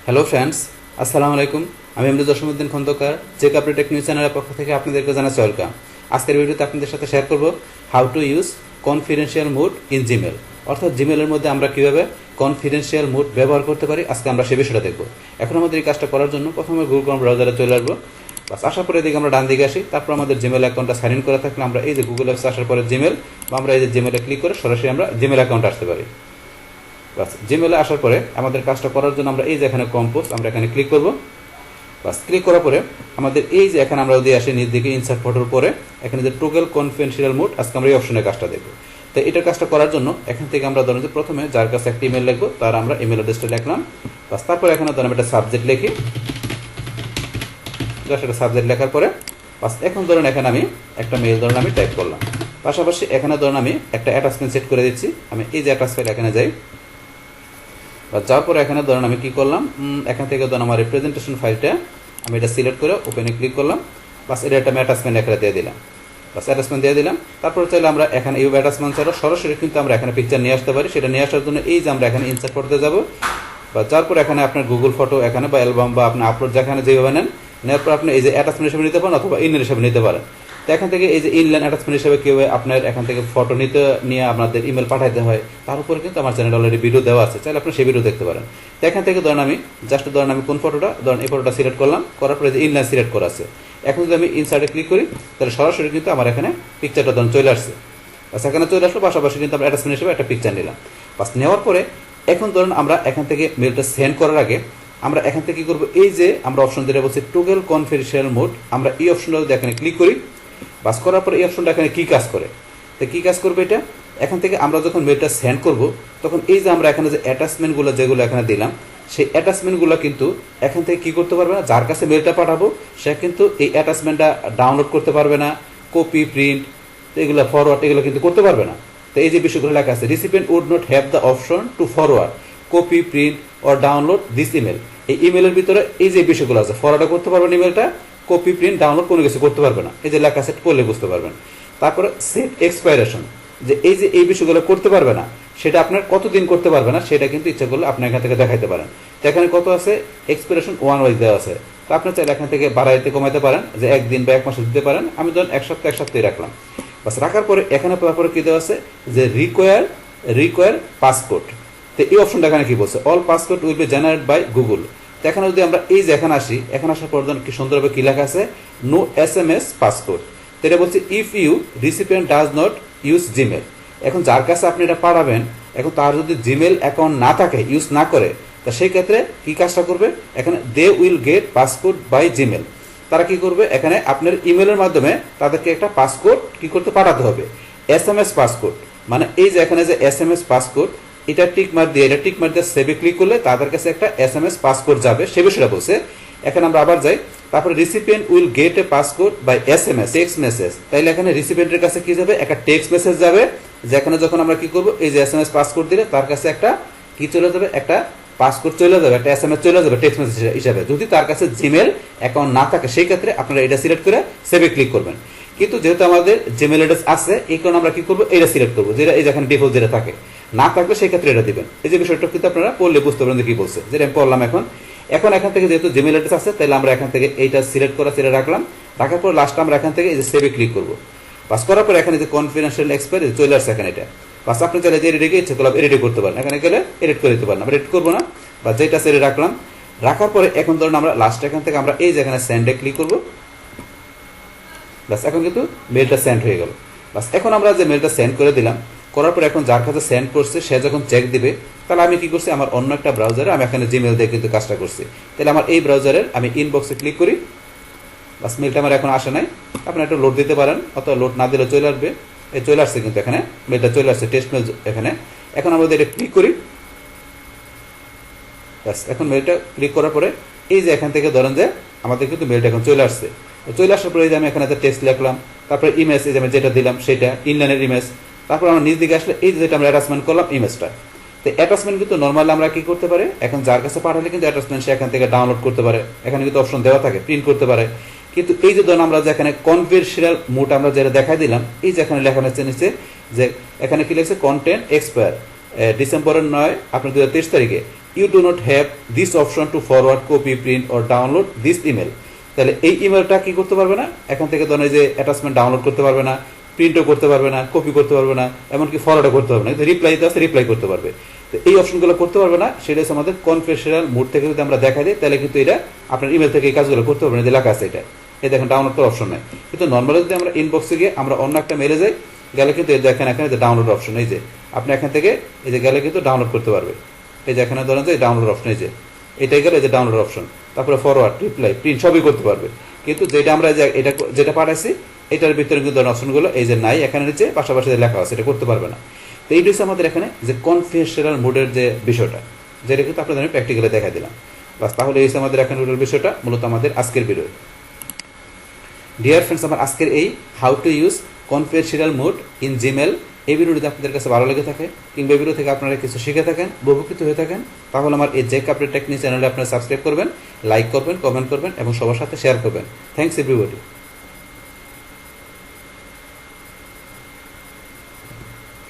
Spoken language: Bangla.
হ্যালো ফ্রেন্ডস, আসসালামু আলাইকুম। আমি MD Jasimuddin Khandakar, check update tech news চ্যানেলের পক্ষ থেকে আপনাদেরকে জানাচ্ছি ওয়েলকাম। আজকের ভিডিওতে আপনাদের সাথে শেয়ার করব how to use confidential mode in Gmail. অর্থাৎ জিমেলের মধ্যে আমরা কীভাবে কনফিডেন্সিয়াল মোড ব্যবহার করতে পারি, আজকে আমরা সে বিষয়টা দেখব। এখন আমাদের এই কাজটা করার জন্য প্রথমে গুগল ক্রোম ব্রাউজারে চলে আসবো। বাস আসার পরে এদিকে আমরা ডান দিকে আসি, তারপর আমাদের জিমেল অ্যাকাউন্টটা সাইন ইন করা থাকলে আমরা এই যে গুগল অ্যাপসে আসার পরে জিমেল বা আমরা এই যে জিমেলে ক্লিক করে সরাসরি আমরা জিমেল অ্যাকাউন্টে আসতে পারি। বাস জিমেলে আসার পরে আমাদের কাজটা করার জন্য আমরা এই যে এখানে কম্পোজ আমরা এখানে ক্লিক করব। বাস ক্লিক করার পরে আমাদের এই যে এখানে আমরা যদি আসি নিচ দিকে ইনসার্ট ফটোর পরে এখানে যে টগল কনফিডেন্সিয়াল মোড, আজকে আমরা এই অপশনের কাজটা দেখব। তো এটার কাজটা করার জন্য এখান থেকে আমরা ধরুন যে প্রথমে যার কাছে একটা ইমেল লিখবো তার আমরা ইমেল অ্যাড্রেসটা লিখলাম। বাস তারপর এখানে ধরুন একটা সাবজেক্ট লিখি, জাস্ট একটা সাবজেক্ট লেখার পরে বাস এখন ধরুন এখানে আমি একটা মেইল ধরুন আমি টাইপ করলাম। পাশাপাশি এখানে ধরুন আমি একটা অ্যাটাচমেন্ট সেট করে দিচ্ছি। আমি এই যে অ্যাটাচ ফাইল এখানে যাই, বা যাওয়ার পরে এখানে ধরুন আমি কী করলাম, এখান থেকে ধরুন আমার রিপ্রেজেন্টেশন ফাইলটা আমি এটা সিলেক্ট করে ওপেনে ক্লিক করলাম। বাস এটা একটা অ্যাটাচমেন্ট এখানে দিয়ে দিলাম। বাস অ্যাটাচমেন্ট দিয়ে দিলাম। তারপর চাইলে আমরা এখানে এই অ্যাটাচমেন্ট ছাড়া সরাসরি কিন্তু আমরা এখানে পিকচার নিয়ে আসতে পারি। সেটা নিয়ে আসার জন্য এই যে আমরা এখানে ইনসার্ট করতে যাব, বা যার পর এখানে আপনার গুগল ফটো এখানে বা অ্যালবাম বা আপনার আপলোড যেখানে যেভাবে নেন, নেওয়ার পর আপনি এই যে অ্যাটাচমেন্ট হিসেবে নিতে পারেন অথবা ইনলাইন হিসেবে নিতে পারেন। তো এখান থেকে এই যে ইনলাইন অ্যাটাচমেন্ট হিসেবে কেউ আপনার এখান থেকে ফটো নিয়ে আপনাদের ইমেল পাঠাইতে হয়, তার উপরে কিন্তু আমার চ্যানেলে অলরেডি ভিডিও দেওয়া আছে, চাইলে আপনি সেই ভিডিও দেখতে পারেন। তো এখান থেকে ধরেন আমি ধরেন কোন ফটোটা ধরেন এই ফটোটা সিলেক্ট করলাম, করার পরে যে ইনলাইন সিলেক্ট করা আছে, এখন যদি আমি ইনসার্টে ক্লিক করি তাহলে সরাসরি কিন্তু আমার এখানে পিকচারটা ধরুন চলে আসছে। বাস এখানে চলে আসলো, পাশাপাশি কিন্তু আমরা অ্যাটাচমেন্ট হিসেবে একটা পিকচার নিলাম। বাস নেওয়ার পরে এখন ধরুন আমরা এখান থেকে মেলটা সেন্ড করার আগে আমরা এখান থেকে কী করবো, এই যে আমরা অপশন যেটা বলছি টগল কনফিডেন্সিয়াল মোড, আমরা এই অপশনটা যদি এখানে ক্লিক করি, বাস করার পরে এই অপশনটা এখানে কী কাজ করে, তো কী কাজ করবে এটা, এখান থেকে আমরা যখন মেলটা সেন্ড করব তখন এই যে আমরা এখানে যে অ্যাটাচমেন্টগুলো যেগুলো এখানে দিলাম সেই অ্যাটাচমেন্টগুলো কিন্তু এখান থেকে কী করতে পারবে না, যার কাছে মেলটা পাঠাবো সে কিন্তু এই অ্যাটাচমেন্টটা ডাউনলোড করতে পারবে না, কপি প্রিন্ট এগুলো ফরওয়ার্ড এগুলো কিন্তু করতে পারবে না। তো এই যে বিষয়গুলো লেখা আছে, recipient would not have the option to forward, copy print or download this email. এই ইমেলের ভিতরে এই যে বিষয়গুলো আছে, ফরওয়ার্ড করতে পারবেন ইমেলটা, কপি প্রিন্ট ডাউনলোড কোনো কিছু করতে পারবে না। এই যে লেখা আছে পড়লে বুঝতে পারবেন। তারপরে সেট এক্সপাইরেশন, যে এই যে এই বিষয়গুলো করতে পারবে না সেটা আপনার কতদিন করতে পারবে না সেটা কিন্তু ইচ্ছা করলে আপনি এখান থেকে দেখাইতে পারেন। তো এখানে কত আছে, এক্সপাইরেশন 1 ওয়াইজ দেওয়া আছে। তো আপনি চাইলে এখান থেকে বাড়াইতে কমাইতে পারেন, যে একদিন বা এক মাসে দিতে পারেন। আমি ধরুন এক সপ্তাহে রাখলাম। বাস রাখার পরে এখানে তারপরে কী দেওয়া আছে, যে রিকোয়ার পাসকোড। তো এই অপশনটা এখানে কি বলছে, all passcode will be generate by Google. তো এখানে যদি আমরা এই যে এখানে আসি, এখানে আসার পর কি সুন্দরভাবে কী লেখা আছে, নো SMS পাসকোড। তো এটা বলছে if you recipient does not use Gmail. এখন যার কাছে আপনি এটা পাঠাবেন, এখন তার যদি জিমেল অ্যাকাউন্ট না থাকে, ইউজ না করে, তা সেই ক্ষেত্রে কী কাজটা করবে, এখানে they will get passcode by Gmail. তারা কি করবে, এখানে আপনার ইমেলের মাধ্যমে তাদেরকে একটা পাসকোড কি করতে পাঠাতে হবে, SMS পাসকোড। মানে এই যে এখানে যে SMS পাসকোড, এটা টিক মার্ক দিয়ে সেভে ক্লিক করলে তাদের কাছে একটা SMS পাসকোড যাবে, সে বিষয়টা বলছে। এখানে আমরা আবার যাই, তারপরে recipient will get a passcode by SMS text message. তাইলে এখানে রিসিপিয়েন্টের কাছে কি যাবে, একটা টেক্সট মেসেজ যাবে, যেখানে যখন আমরা কি করব, এই যে SMS পাসকোড দিলে তার কাছে একটা কি চলে যাবে, একটা পাসকোড চলে যাবে, একটা SMS চলে যাবে টেক্সট মেসেজ হিসাবে। যদি তার কাছে জিমেল অ্যাকাউন্ট না থাকে সেই ক্ষেত্রে আপনারা এটা সিলেক্ট করে সেভে ক্লিক করবেন। কিন্তু যেহেতু আমাদের জিমেল অ্যাড্রেস আছে, এই কারণে আমরা কি করবো, এটা সিলেক্ট করবো, যেটা এই যেখানে ডিফল্ট যেটা থাকে, না থাকলে সেই ক্ষেত্রে এটা দিবেন। এই যে বিষয়টা কিন্তু আপনারা পড়লে বুঝতে পারবেন যে কি বলছে, যেটা আমি পড়লাম। এখন এখান থেকে যেহেতু জিমেল অ্যাড্রেস আছে, তাহলে আমরা এখান থেকে এইটা সিলেক্ট করা সেটা রাখলাম। রাখার পর লাস্ট আমরা এখান থেকে এই যে সেভে ক্লিক করবো। পাস করার পর এখানে যে কনফিডেন্সিয়াল এক্সপায়ার চলে আসছে এখানে, এটা পাস আপনি চাইলে যে এডিটে ইচ্ছে করলাম এডিট করতে পারেন, এখানে গেলে এডিট করে দিতে পারেন। আমরা এডিট করবো না, বা যেটা সেটা রাখলাম। রাখার পরে এখন ধরুন আমরা লাস্ট এখান থেকে আমরা এই যে এখানে সেন্ডে ক্লিক করবো। বাস এখন কিন্তু মেলটা সেন্ড হয়ে গেল। বাস এখন আমরা যে মেলটা সেন্ড করে দিলাম, করার পর এখন যার কাছে সেন্ড করছে সে যখন চেক দিবে, তাহলে আমি কি করছি, আমার অন্য একটা ব্রাউজারে আমি এখানে জিমেল দিয়ে কিন্তু কাজটা করছি। তাহলে আমার এই ব্রাউজারের আমি ইনবক্সে ক্লিক করি। বাস মেলটা আমার এখন আসে নাই, আপনারা একটা লোড দিতে পারেন, অথবা লোড না দিলে চলে আসবে। এই চলে আসছে কিন্তু এখানে মেলটা চলে আসছে, টেস্ট মেল এখানে। এখন আমরা এটা ক্লিক করি। বাস এখন মেলটা ক্লিক করার পরে এই যে এখান থেকে ধরেন যে আমাদের কিন্তু মেলটা এখন চলে আসছে। চলে আসার পরে এই যে আমি এখানে টেক্সট লিখলাম, তারপরে ইমেজ এই যে আমি যেটা দিলাম সেটা ইনলাইনের ইমেজ। তারপর আমরা নিচ দিকে আসলে এই যেটা আমরা অ্যাটাচমেন্ট করলাম ইমেজটা। তো অ্যাটাচমেন্ট কিন্তু নর্মালি আমরা কি করতে পারে, এখন যার কাছে পাঠালে কিন্তু অ্যাটাচমেন্ট সে এখান থেকে ডাউনলোড করতে পারে, এখানে কিন্তু অপশন দেওয়া থাকে প্রিন্ট করতে পারে। কিন্তু এই যে ধরুন আমরা যে এখানে কনফিডেন্সিয়াল মোড আমরা যেটা দেখাই দিলাম, এই যে এখানে লেখা নিচে যে এখানে কি লিখছে, কন্টেন্ট এক্সপায়ার ডিসেম্বরের 9 আপনার 2023 তারিখে you do not have this option to forward, copy, print or download this email. তাহলে এই ইমেলটা কি করতে পারবে না, এখান থেকে ধরেন যে অ্যাটাচমেন্ট ডাউনলোড করতে পারবে না, প্রিন্টও করতে পারবে না, কপি করতে পারবে না, এমনকি ফরওয়ার্ডও করতে পারবে না। রিপ্লাই দিতে আসতে রিপ্লাই করতে পারবে। তো এই অপশনগুলো করতে পারবে না, সেটা হচ্ছে আমাদের কনফিডেন্সিয়াল মোড থেকে যদি আমরা দেখা দিই তাহলে কিন্তু এটা আপনার ইমেল থেকে এই কাজগুলো করতে পারবে না, যে লেখা আছে এটা। এই দেখেন ডাউনলোড করার অপশন নাই। কিন্তু নর্মালি যদি আমরা ইনবক্সে গিয়ে আমরা অন্য একটা মেলে যাই, গেলে কিন্তু এই দেখেন এখানে যে ডাউনলোড অপশন, এই যে আপনি এখান থেকে এই যে গেলে কিন্তু ডাউনলোড করতে পারবে। এই যে এখানে ধরেন যে ডাউনলোড অপশন, এই যে এটাই গেলে এই যে ডাউনলোড অপশন, তারপরে ফরওয়ার্ড, রিপ্লাই, প্রিন্ট সবই করতে পারবে। কিন্তু যেটা আমরা এটা যেটা পাঠাইছি এটার ভিতরে কিন্তু অপশনগুলো এই যে নাই, এখানে নিচে পাশাপাশি লেখা আছে, এটা করতে পারবে না। তো এইটা হচ্ছে আমাদের এখানে যে কনফিডেন্সিয়াল মোডের যে বিষয়টা, যেটা কিন্তু আপনাদের আমি প্র্যাকটিক্যালি দেখা দিলাম। বাস, তাহলে এই হচ্ছে আমাদের এখানে টোটাল বিষয়টা, মূলত আমাদের আজকের ভিডিও। ডিয়ার ফ্রেন্ডস, আমার আজকের এই how to use confidential mode in Gmail এই ভিডিওটি আপনাদের কাছে ভালো লেগে থাকে, কিংবা এই ভিডিও থেকে আপনারা কিছু শিখে থাকেন, উপকৃত হয়ে থাকেন, তাহলে আমার এই জেক আপডেট টেকনিক চ্যানেলে আপনারা সাবস্ক্রাইব করবেন, লাইক করবেন, কমেন্ট করবেন এবং সবার সাথে শেয়ার করবেন। Thanks everybody.